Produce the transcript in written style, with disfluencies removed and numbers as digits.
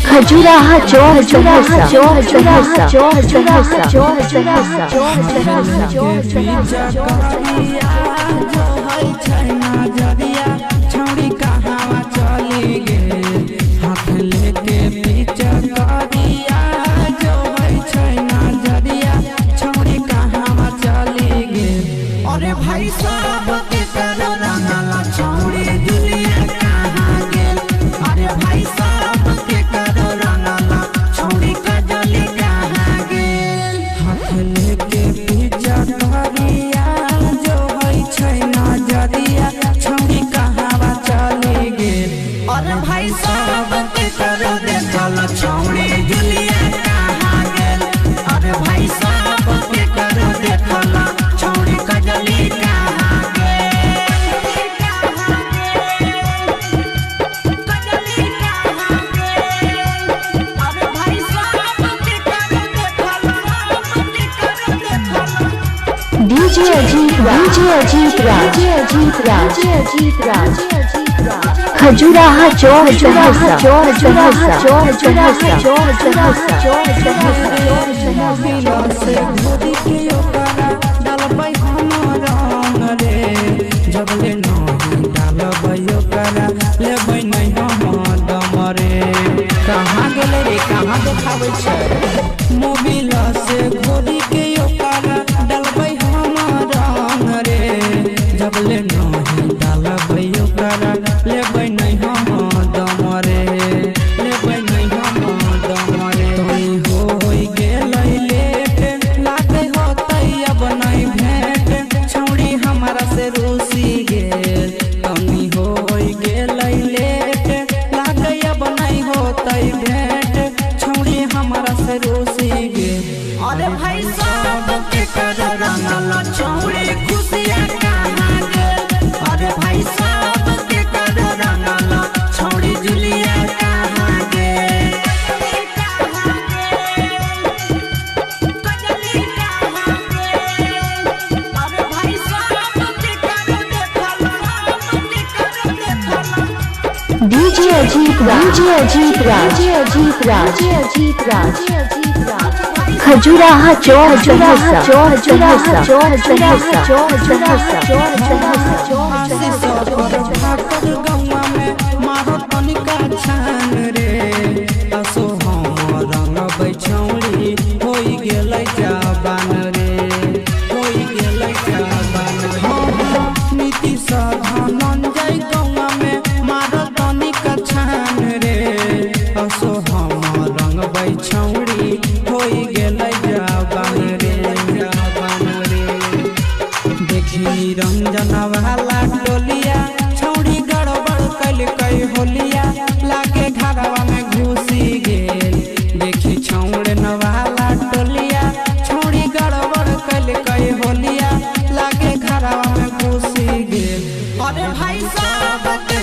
खजुराहा अरे भाई साहब के करो रंगला छौड़ी दुनिया कहाँ गेल। अरे भाई साहब के करो रंगला छौड़ी कजली कहाँ गेल। हाथ लेके पीछा करिया जो है छै नजरिया छौड़ी कहाँ चली गेल। अरे भाई साहब के करो देखला छौड़ी दुनिया कहाँ गेल। अरे भाई साहब के करो देखला छौड़ी कजली कहाँ गेल। कजली कहाँ गेल। अरे भाई साहब के करो देखला खजुराहा जबले नहीं डालबो करा लेबै नहीं हम दमरे। कहाँ गेले रे कहाँ देखाबै छै मोबिल से घोड़ी के ओकरा डालबै हम रंग रे। जबले नहीं डालबै ओकरा लेबै नहीं हम दमरे। लेबै नहीं हम दमरे। तोई होई गेलै लेट लागे होतै अब नहीं भेंट छौड़ी हमारा से रूसी गेल। तनी होई गेलै लेट लागे अब नहीं होतै भेंट छौड़ी हमारा से रूसी गेल। अरे भाई साहब के करो रंगला छौड़ी खुशियाँ कहाँ गेल। अरे भाई साहब के करो रंगला छौड़ी जुलिया कहाँ गेल। कजली कहाँ गेल। अरे भाई साहब के करो देखला खजुराहा गौवा में मारो तनिका छान रे। असो हम रंगबै छौड़ी होई गेलै जवान रे। होई गेलै जवान नीति धनंजय गौवा में मारो तनिका छान रे। असो हम रंगबै छौड़ी होई गेलै जवान रे। जवान रे देखी रंजन वाला टोलिया छौड़ी गड़बड़ कैल कई होलिया लागे घरवा में घुसी गेल। देखी छौड़न वाला टोलिया छौड़ी गड़बड़ कैल कई होलिया लागे घरवा में घुसी गेल। अरे भाई साहब के